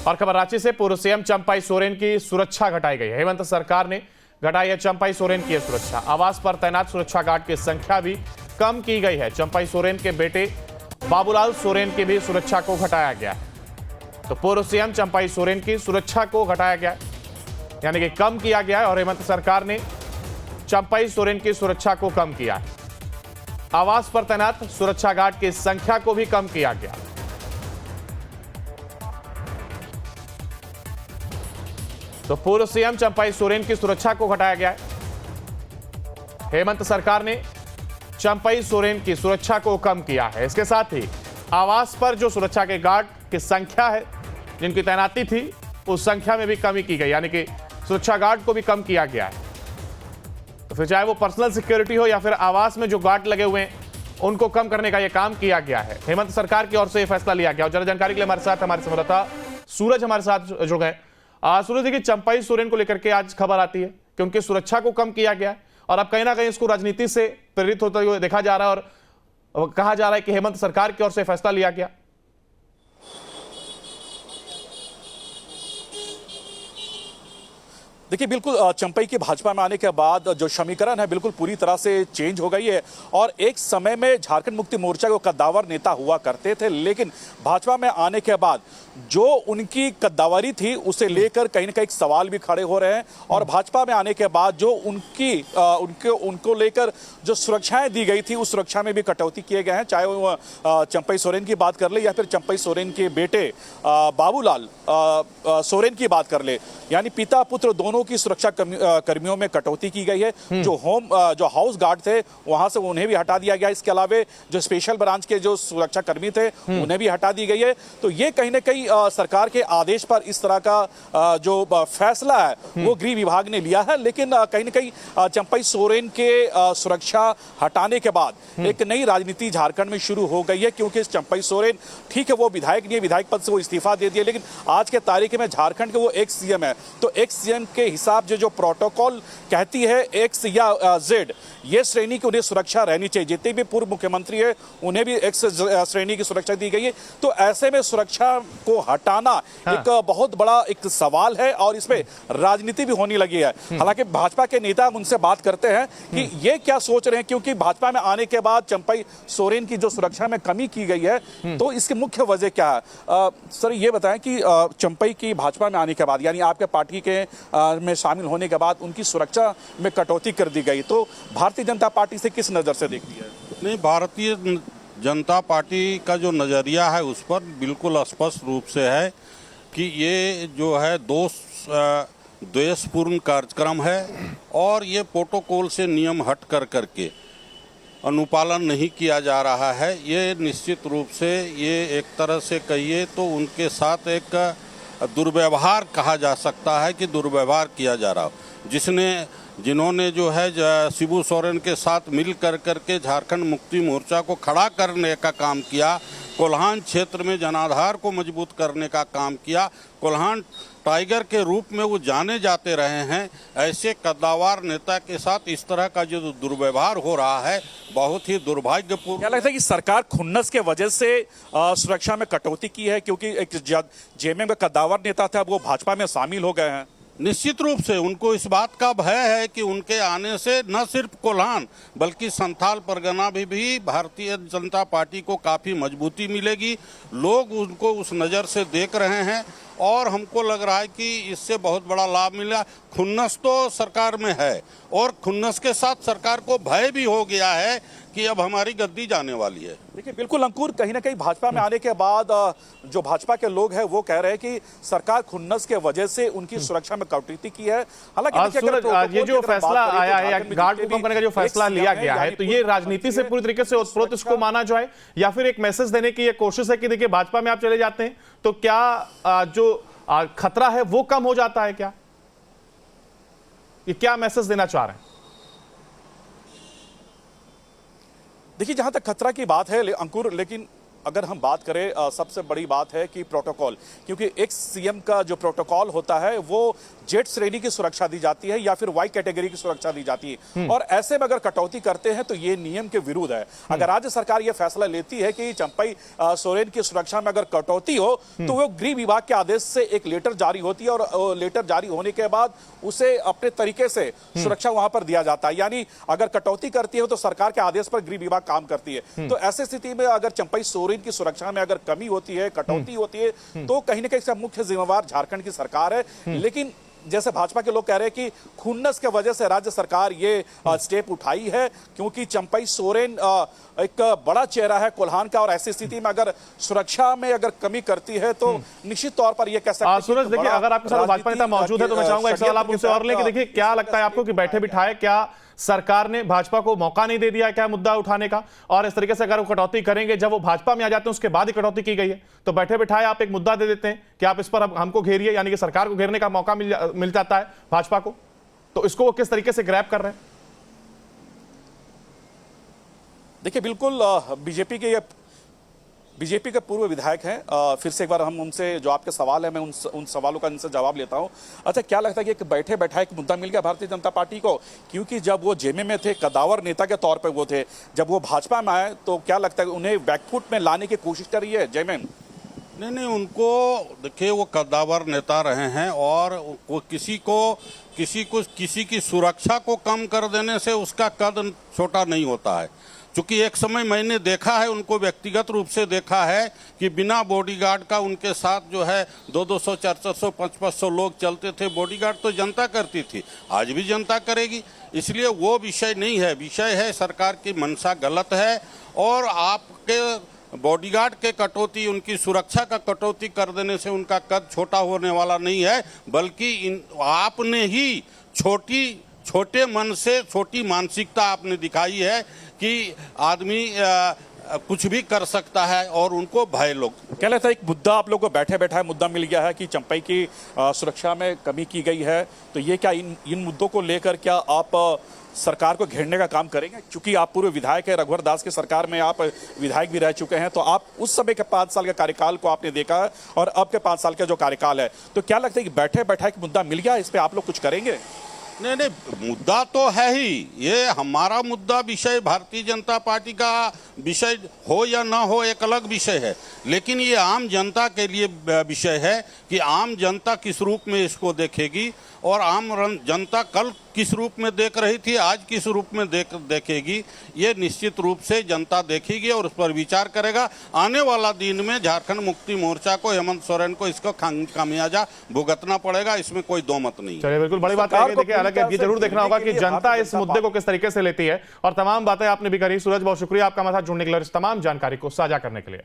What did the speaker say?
और खबर रांची से, पूर्व सीएम चंपाई सोरेन की सुरक्षा घटाई गई। हेमंत सरकार ने घटाई है चंपाई सोरेन की सुरक्षा। आवास पर तैनात सुरक्षा गार्ड की संख्या भी कम की गई है। चंपाई सोरेन के बेटे बाबूलाल सोरेन की भी सुरक्षा को घटाया गया है। तो पूर्व सीएम चंपाई सोरेन की सुरक्षा को घटाया गया है, यानी कि कम किया गया है। और हेमंत सरकार ने चंपाई सोरेन की सुरक्षा को कम किया है। आवास पर तैनात सुरक्षा गार्ड की संख्या को भी कम किया गया। तो पूर्व सीएम चंपाई सोरेन की सुरक्षा को घटाया गया है। हेमंत सरकार ने चंपाई सोरेन की सुरक्षा को कम किया है। इसके साथ ही आवास पर जो सुरक्षा के गार्ड की संख्या है, जिनकी तैनाती थी, उस संख्या में भी कमी की गई, यानी कि सुरक्षा गार्ड को भी कम किया गया है। तो फिर चाहे वो पर्सनल सिक्योरिटी हो या फिर आवास में जो गार्ड लगे हुए हैं, उनको कम करने का यह काम किया गया है। हेमंत सरकार की ओर से यह फैसला लिया गया। और ज्यादा जानकारी के लिए हमारे साथ हमारे संवाददाता सूरज हमारे साथ जुड़ गए। सूरज जी, की चंपाई सोरेन को लेकर के आज खबर आती है कि उनकी सुरक्षा को कम किया गया है, और अब कहीं ना कहीं इसको राजनीति से प्रेरित होते हुए देखा जा रहा है और कहा जा रहा है कि हेमंत सरकार की ओर से फैसला लिया गया। देखिए, बिल्कुल चंपाई के भाजपा में आने के बाद जो समीकरण है बिल्कुल पूरी तरह से चेंज हो गई है। और एक समय में झारखंड मुक्ति मोर्चा के कद्दावर नेता हुआ करते थे, लेकिन भाजपा में आने के बाद जो उनकी कद्दावरी थी उसे लेकर कहीं ना कहीं सवाल भी खड़े हो रहे हैं। और भाजपा में आने के बाद जो उनको लेकर जो सुरक्षाएं दी गई थी, उस सुरक्षा में भी कटौती किए गए हैं। चाहे वो चंपाई सोरेन की बात कर ले या फिर चंपाई सोरेन के बेटे बाबूलाल सोरेन की बात कर ले, यानी पिता पुत्र दोनों की सुरक्षा कर्मियों में कटौती की गई है। जो हाउस गार्ड थे वहां से उन्हें भी हटा दिया गया। इसके अलावा जो स्पेशल ब्रांच के जो सुरक्षा कर्मी थे उन्हें भी हटा दी गई है। तो ये कहीं ना कहीं सरकार के आदेश पर इस तरह का जो फैसला है वो गृह विभाग ने लिया है। लेकिन कहीं ना कहीं चंपाई सोरेन के सुरक्षा हटाने के बाद एक नई राजनीति झारखंड में शुरू हो गई है, क्योंकि चंपाई सोरेन ठीक है वो विधायक नहीं है, विधायक पद से वो इस्तीफा दे दिया, लेकिन आज के तारीख में झारखंड के वो एक्स सीएम है। तो एक्स सीएम के हिसाब से जो प्रोटोकॉल कहती है एक्स या जेड, ये श्रेणी की उन्हें सुरक्षा रहनी चाहिए। जितने भी पूर्व मुख्यमंत्री है उन्हें भी एक्स श्रेणी की सुरक्षा दी गई है। तो ऐसे में सुरक्षा को हटाना एक बहुत बड़ा एक सवाल है और इसमें राजनीति भी होने लगी है। हालांकि भाजपा के नेता उनसे बात करते हैं कि ये क्या सोच रहे हैं, क्योंकि भाजपा में आने के बाद चंपाई सोरेन की जो सुरक्षा में कमी की गई है, तो इसकी मुख्य वजह क्या है? सर ये बताएं कि चंपाई की भाजपा में आने के बाद, यानी आपके पार्टी के में शामिल होने के बाद उनकी सुरक्षा में कटौती कर दी गई, तो भारतीय जनता पार्टी से किस नजर से देखती है? नहीं, भारतीय जनता पार्टी का जो नज़रिया है उस पर बिल्कुल स्पष्ट रूप से है कि ये जो है द्वेषपूर्ण कार्यक्रम है और ये प्रोटोकॉल से नियम हट करके अनुपालन नहीं किया जा रहा है। ये निश्चित रूप से ये एक तरह से कहिए तो उनके साथ एक दुर्व्यवहार कहा जा सकता है कि दुर्व्यवहार किया जा रहा हो। जिन्होंने जो है शिबू सोरेन के साथ मिल करके झारखंड मुक्ति मोर्चा को खड़ा करने का काम किया, कोल्हान क्षेत्र में जनाधार को मजबूत करने का काम किया, कोल्हान टाइगर के रूप में वो जाने जाते रहे हैं। ऐसे कद्दावर नेता के साथ इस तरह का जो दुर्व्यवहार हो रहा है बहुत ही दुर्भाग्यपूर्ण। क्या लगता है कि सरकार खुन्नस के वजह से सुरक्षा में कटौती की है, क्योंकि एक जेएमएम का कद्दावर नेता था वो भाजपा में शामिल हो गए हैं? निश्चित रूप से उनको इस बात का भय है कि उनके आने से न सिर्फ कोल्हान बल्कि संथाल परगना भी भारतीय जनता पार्टी को काफ़ी मजबूती मिलेगी। लोग उनको उस नज़र से देख रहे हैं और हमको लग रहा है कि इससे बहुत बड़ा लाभ मिला। खुन्नस तो सरकार में है और खुन्नस के साथ सरकार को भय भी हो गया है कि अब हमारी गद्दी जाने वाली है। देखिए, बिल्कुल अंकुर, कहीं ना कहीं भाजपा में आने के बाद जो भाजपा के लोग हैं वो कह रहे हैं कि सरकार खुन्नस के वजह से उनकी सुरक्षा में कटौती की है। हालांकि ये जो फैसला आया है, गार्ड को कम करने का जो फैसला लिया गया है, तो ये राजनीति से पूरी तरीके से ओतप्रोत इसको माना जाए या फिर एक मैसेज देने की ये कोशिश है कि देखिए भाजपा में आप चले जाते हैं तो क्या जो खतरा है वो कम हो जाता है? क्या ये क्या मैसेज देना चाह रहे हैं? देखिए, जहां तक खतरा की बात है अंकुर, लेकिन अगर हम बात करें सबसे बड़ी बात है कि प्रोटोकॉल, क्योंकि एक सीएम का जो प्रोटोकॉल होता है वो जेड श्रेणी की सुरक्षा दी जाती है या फिर वाई कैटेगरी की सुरक्षा दी जाती है, और ऐसे में अगर कटौती करते हैं तो ये नियम के विरुद्ध है। अगर राज्य सरकार यह फैसला लेती है कि चंपई सोरेन की सुरक्षा में अगर कटौती हो तो वो गृह विभाग के आदेश से एक लेटर जारी होती है, और लेटर जारी होने के बाद उसे अपने तरीके से सुरक्षा वहां पर दिया जाता है। यानी अगर कटौती करती है तो सरकार के आदेश पर गृह विभाग काम करती है। तो ऐसी स्थिति में अगर चंपई सोरेन की सुरक्षा में अगर कमी होती है, कटौती होती है, तो कहीं ना कहीं इसका मुख्य जिम्मेवार झारखंड की सरकार है। लेकिन जैसे भाजपा के लोग कह रहे हैं कि खुन्नस के वजह से राज्य सरकार ये स्टेप उठाई है, क्योंकि चंपई सोरेन एक बड़ा चेहरा है कोल्हान का, और ऐसी स्थिति में अगर सुरक्षा में अगर कमी करती है तो निश्चित तौर पर ये कह सकते हैं। सूरज, देखिए, अगर आपके साथ भाजपा नेता मौजूद है तो मैं चाहूंगा एक सवाल आप उनसे और लें कि देखिए, क्या लगता है आपको कि बैठे बिठाए क्या सरकार ने भाजपा को मौका नहीं दे दिया क्या मुद्दा उठाने का? और इस तरीके से अगर वो कटौती करेंगे, जब वो भाजपा में आ जाते हैं उसके बाद ही कटौती की गई है, तो बैठे बिठाए आप एक मुद्दा दे देते हैं कि आप इस पर हमको घेरिए, यानी कि सरकार को घेरने का मौका मिल जाता है भाजपा को। तो इसको वो किस तरीके से ग्रैब कर रहे हैं? देखिए, बिल्कुल बीजेपी के पूर्व विधायक हैं। फिर से एक बार हम उनसे, जो आपके सवाल है, मैं उन सवालों का इनसे जवाब लेता हूं। अच्छा, क्या लगता है कि एक बैठे बैठाए एक मुद्दा मिल गया भारतीय जनता पार्टी को? क्योंकि जब वो जेमे में थे, कदावर नेता के तौर पे वो थे, जब वो भाजपा में आए तो क्या लगता है उन्हें बैकफुट में लाने की कोशिश कर रही है जेमे? नहीं, उनको देखिए, वो कद्दावर नेता रहे हैं, और वो किसी की सुरक्षा को कम कर देने से उसका कद छोटा नहीं होता है। क्योंकि एक समय मैंने देखा है, उनको व्यक्तिगत रूप से देखा है कि बिना बॉडीगार्ड का उनके साथ जो है 200, 400, 500 लोग चलते थे। बॉडीगार्ड तो जनता करती थी, आज भी जनता करेगी। इसलिए वो विषय नहीं है, विषय है सरकार की मंशा गलत है, और आपके बॉडीगार्ड के कटौती, उनकी सुरक्षा का कटौती कर देने से उनका कद छोटा होने वाला नहीं है, बल्कि आपने ही छोटे मन से छोटी मानसिकता आपने दिखाई है कि आदमी कुछ भी कर सकता है, और उनको भय लोग। क्या लगता है एक मुद्दा आप लोग को बैठे बैठाए मुद्दा मिल गया है कि चंपई की सुरक्षा में कमी की गई है, तो ये क्या इन मुद्दों को लेकर क्या आप सरकार को घेरने का काम करेंगे? क्योंकि आप पूर्व विधायक है, रघुवर दास की सरकार में आप विधायक भी रह चुके हैं, तो आप उस समय के 5 साल के कार्यकाल को आपने देखा है और अब के 5 साल का जो कार्यकाल है, तो क्या लगता है कि बैठे बैठाए एक मुद्दा मिल गया, इस पर आप लोग कुछ करेंगे? नहीं, मुद्दा तो है ही, ये हमारा मुद्दा विषय, भारतीय जनता पार्टी का विषय हो या ना हो एक अलग विषय है, लेकिन ये आम जनता के लिए विषय है कि आम जनता किस रूप में इसको देखेगी, और आम जनता कल किस रूप में देख रही थी, आज किस रूप में देखेगी, ये निश्चित रूप से जनता देखेगी और उस पर विचार करेगा। आने वाला दिन में झारखंड मुक्ति मोर्चा को, हेमंत सोरेन को इसको खामियाजा भुगतना पड़ेगा, इसमें कोई दो मत नहीं। चलिए, बिल्कुल बड़ी बात है। देखिए, हालांकि ये जरूर देखना होगा कि जनता इस मुद्दे को किस तरीके से लेती है, और तमाम बातें आपने भी करी। सूरज, बहुत शुक्रिया आपका हमारे साथ जुड़ने के लिए और इस तमाम जानकारी को साझा करने के लिए।